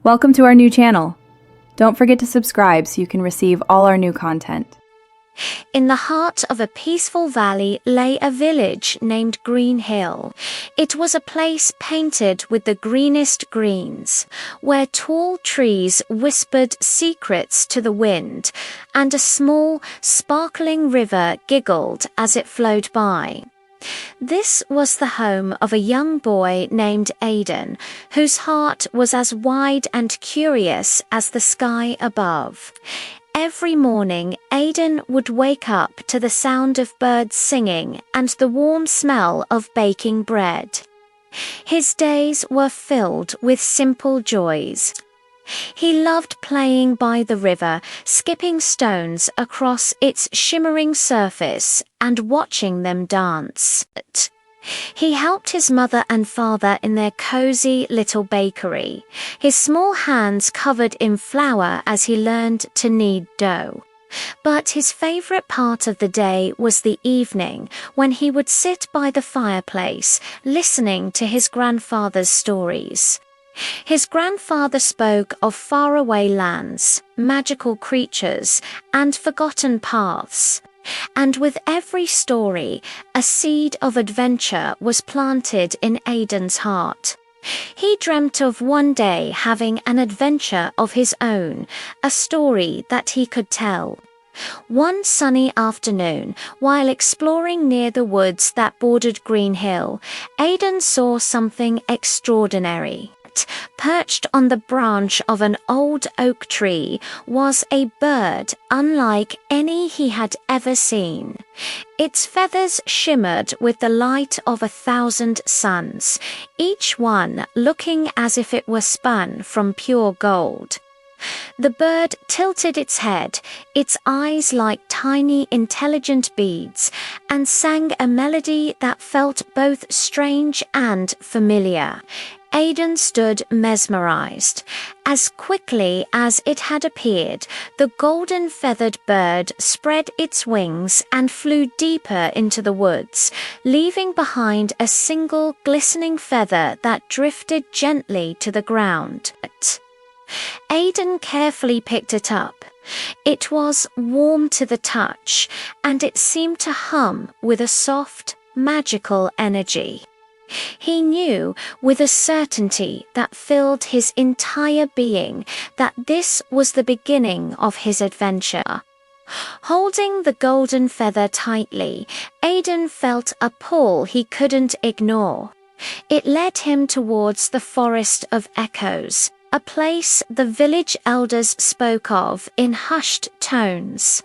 Welcome to our new channel. Don't forget to subscribe so you can receive all our new content. In the heart of a peaceful valley lay a village named Green Hill. It was a place painted with the greenest greens, where tall trees whispered secrets to the wind, and a small, sparkling river giggled as it flowed by. This was the home of a young boy named Aidan, whose heart was as wide and curious as the sky above. Every morning, Aidan would wake up to the sound of birds singing and the warm smell of baking bread. His days were filled with simple joys. He loved playing by the river, skipping stones across its shimmering surface and watching them dance. He helped his mother and father in their cozy little bakery, his small hands covered in flour as he learned to knead dough. But his favorite part of the day was the evening, when he would sit by the fireplace, listening to his grandfather's stories. His grandfather spoke of faraway lands, magical creatures, and forgotten paths. And with every story, a seed of adventure was planted in Aidan's heart. He dreamt of one day having an adventure of his own, a story that he could tell. One sunny afternoon, while exploring near the woods that bordered Green Hill, Aidan saw something extraordinary. Perched on the branch of an old oak tree was a bird unlike any he had ever seen. Its feathers shimmered with the light of 1,000 suns, each one looking as if it were spun from pure gold. The bird tilted its head, its eyes like tiny intelligent beads, and sang a melody that felt both strange and familiar. Aidan stood mesmerized. As quickly as it had appeared, the golden-feathered bird spread its wings and flew deeper into the woods, leaving behind a single glistening feather that drifted gently to the ground. Aidan carefully picked it up. It was warm to the touch, and it seemed to hum with a soft, magical energy. He knew with a certainty that filled his entire being that this was the beginning of his adventure. Holding the golden feather tightly, Aidan felt a pull he couldn't ignore. It led him towards the forest of echoes, a place the village elders spoke of in hushed tones.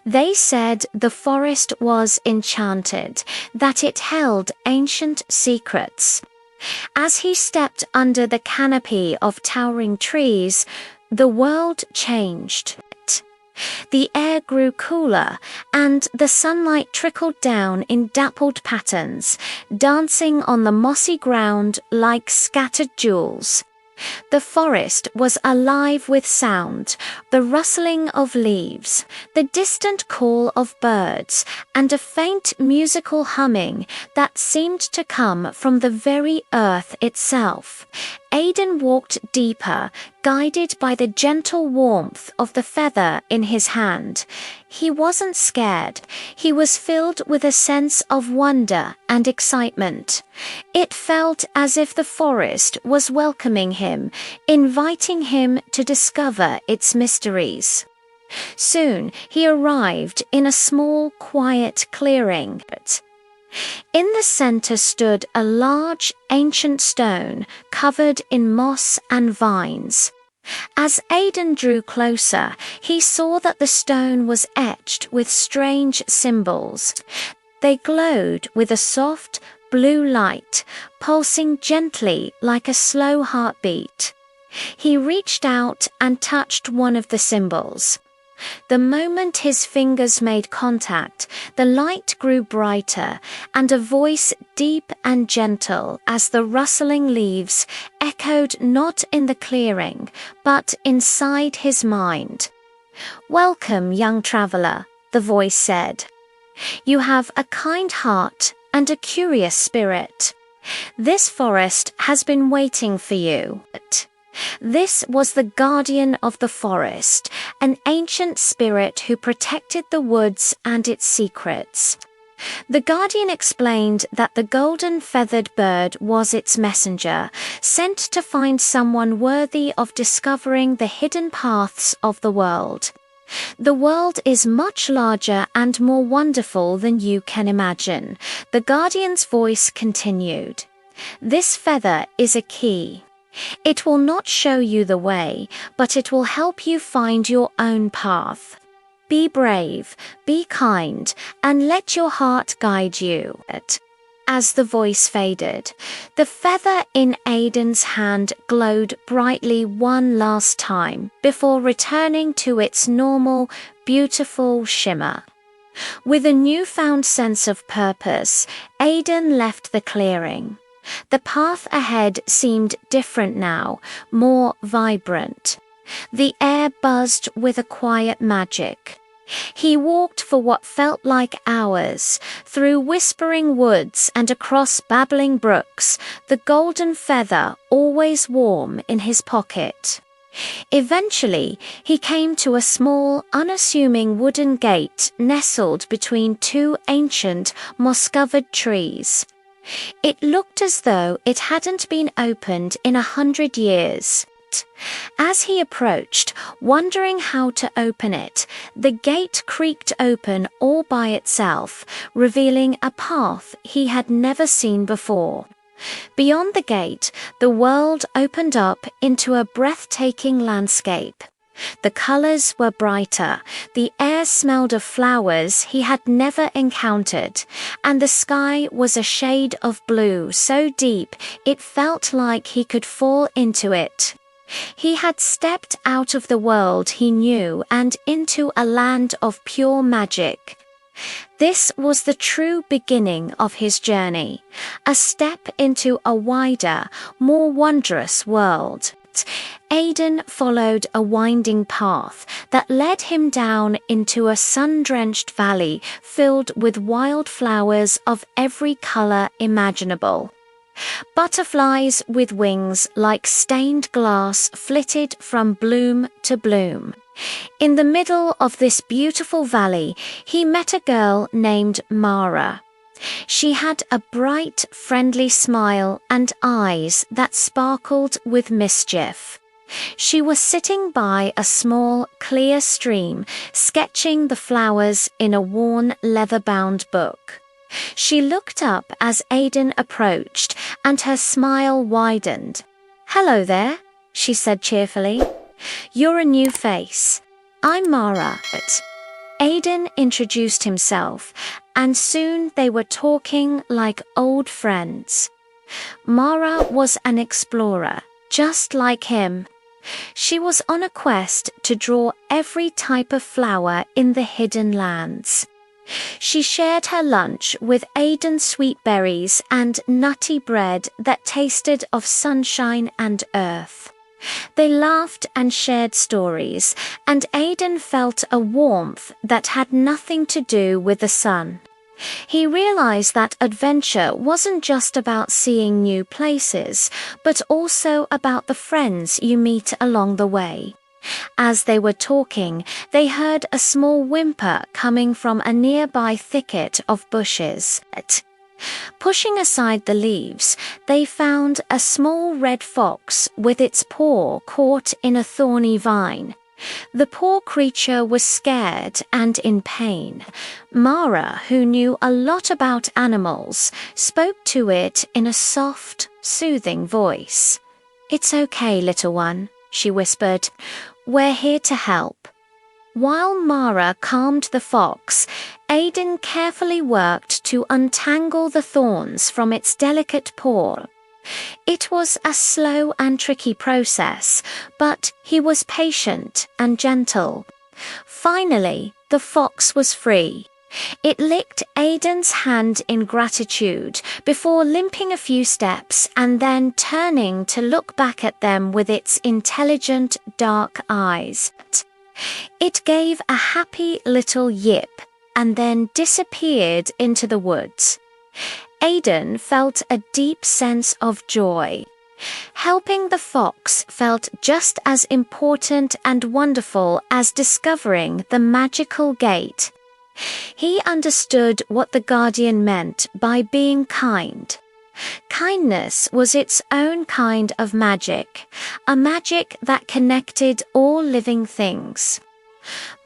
They said the forest was enchanted, that it held ancient secrets. As he stepped under the canopy of towering trees, the world changed. The air grew cooler, and the sunlight trickled down in dappled patterns, dancing on the mossy ground like scattered jewels. The forest was alive with sound, the rustling of leaves, the distant call of birds, and a faint musical humming that seemed to come from the very earth itself. Aidan walked deeper, guided by the gentle warmth of the feather in his hand. He wasn't scared. He was filled with a sense of wonder and excitement. It felt as if the forest was welcoming him, inviting him to discover its mysteries. Soon he arrived in a small, quiet clearing. In the center stood a large, ancient stone covered in moss and vines. As Aidan drew closer, he saw that the stone was etched with strange symbols. They glowed with a soft, blue light, pulsing gently like a slow heartbeat. He reached out and touched one of the symbols. The moment his fingers made contact, the light grew brighter, and a voice deep and gentle as the rustling leaves echoed not in the clearing, but inside his mind. "Welcome, young traveler," the voice said. "You have a kind heart and a curious spirit. This forest has been waiting for you." This was the guardian of the forest, an ancient spirit who protected the woods and its secrets. The guardian explained that the golden-feathered bird was its messenger, sent to find someone worthy of discovering the hidden paths of the world. The world is much larger and more wonderful than you can imagine, the guardian's voice continued. This feather is a key. It will not show you the way, but it will help you find your own path. Be brave, be kind, and let your heart guide you. As the voice faded, the feather in Aidan's hand glowed brightly one last time before returning to its normal, beautiful shimmer. With a newfound sense of purpose, Aidan left the clearing. The path ahead seemed different now, more vibrant. The air buzzed with a quiet magic. He walked for what felt like hours, through whispering woods and across babbling brooks, the golden feather always warm in his pocket. Eventually, he came to a small, unassuming wooden gate nestled between two ancient, moss-covered trees. It looked as though it hadn't been opened in 100 years. As he approached, wondering how to open it, the gate creaked open all by itself, revealing a path he had never seen before. Beyond the gate, the world opened up into a breathtaking landscape. The colors were brighter, the air smelled of flowers he had never encountered, and the sky was a shade of blue so deep it felt like he could fall into it. He had stepped out of the world he knew and into a land of pure magic. This was the true beginning of his journey, a step into a wider, more wondrous world. Aidan followed a winding path that led him down into a sun-drenched valley filled with wildflowers of every color imaginable. Butterflies with wings like stained glass flitted from bloom to bloom. In the middle of this beautiful valley, he met a girl named Mara. She had a bright, friendly smile and eyes that sparkled with mischief. She was sitting by a small, clear stream, sketching the flowers in a worn, leather-bound book. She looked up as Aidan approached, and her smile widened. "Hello there," she said cheerfully. "You're a new face. I'm Mara." Aidan introduced himself, and soon they were talking like old friends. Mara was an explorer, just like him. She was on a quest to draw every type of flower in the hidden lands. She shared her lunch with Aidan's sweet berries and nutty bread that tasted of sunshine and earth. They laughed and shared stories, and Aidan felt a warmth that had nothing to do with the sun. He realized that adventure wasn't just about seeing new places, but also about the friends you meet along the way. As they were talking, they heard a small whimper coming from a nearby thicket of bushes. Pushing aside the leaves, they found a small red fox with its paw caught in a thorny vine. The poor creature was scared and in pain. Mara, who knew a lot about animals, spoke to it in a soft, soothing voice. "It's okay, little one," she whispered. "We're here to help." While Mara calmed the fox, Aidan carefully worked to untangle the thorns from its delicate paw. It was a slow and tricky process, but he was patient and gentle. Finally, the fox was free. It licked Aidan's hand in gratitude before limping a few steps and then turning to look back at them with its intelligent, dark eyes. It gave a happy little yip and then disappeared into the woods. Aidan felt a deep sense of joy. Helping the fox felt just as important and wonderful as discovering the magical gate. He understood what the guardian meant by being kind. Kindness was its own kind of magic, a magic that connected all living things.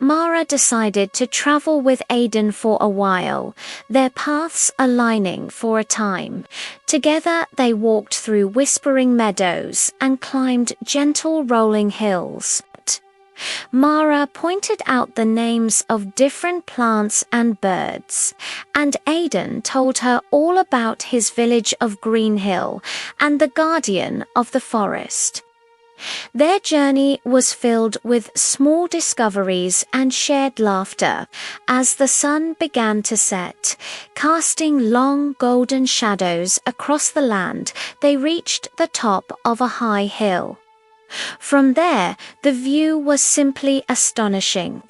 Mara decided to travel with Aidan for a while, their paths aligning for a time. Together they walked through whispering meadows and climbed gentle rolling hills. Mara pointed out the names of different plants and birds, and Aidan told her all about his village of Green Hill and the guardian of the forest. Their journey was filled with small discoveries and shared laughter as the sun began to set. Casting long golden shadows across the land, they reached the top of a high hill. From there, the view was simply astonishing.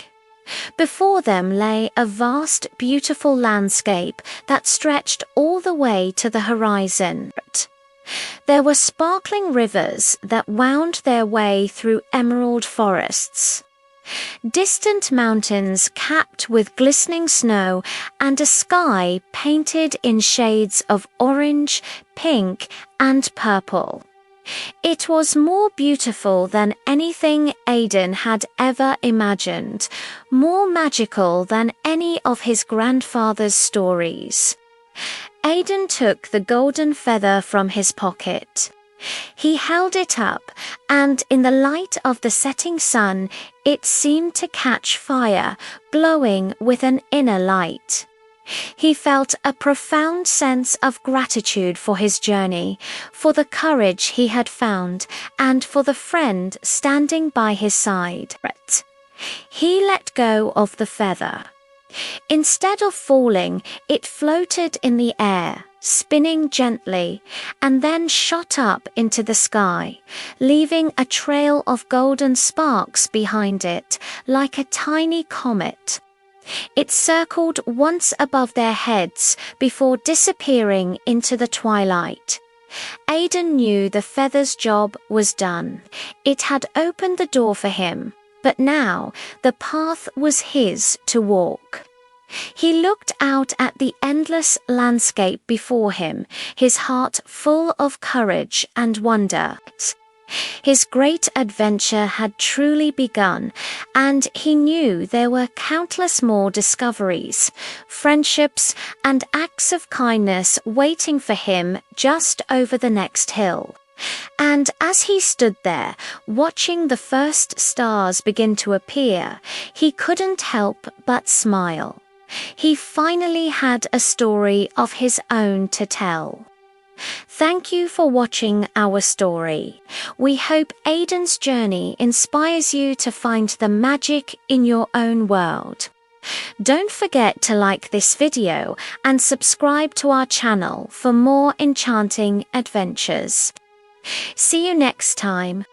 Before them lay a vast, beautiful landscape that stretched all the way to the horizon. There were sparkling rivers that wound their way through emerald forests, distant mountains capped with glistening snow, and a sky painted in shades of orange, pink, and purple. It was more beautiful than anything Aidan had ever imagined, more magical than any of his grandfather's stories. Aidan took the golden feather from his pocket. He held it up, and in the light of the setting sun, it seemed to catch fire, glowing with an inner light. He felt a profound sense of gratitude for his journey, for the courage he had found, and for the friend standing by his side. He let go of the feather. Instead of falling, it floated in the air, spinning gently, and then shot up into the sky, leaving a trail of golden sparks behind it, like a tiny comet. It circled once above their heads before disappearing into the twilight. Aidan knew the feather's job was done. It had opened the door for him, but now the path was his to walk. He looked out at the endless landscape before him, his heart full of courage and wonder. His great adventure had truly begun, and he knew there were countless more discoveries, friendships, and acts of kindness waiting for him just over the next hill. And as he stood there, watching the first stars begin to appear, he couldn't help but smile. He finally had a story of his own to tell. Thank you for watching our story. We hope Aidan's journey inspires you to find the magic in your own world. Don't forget to like this video and subscribe to our channel for more enchanting adventures. See you next time.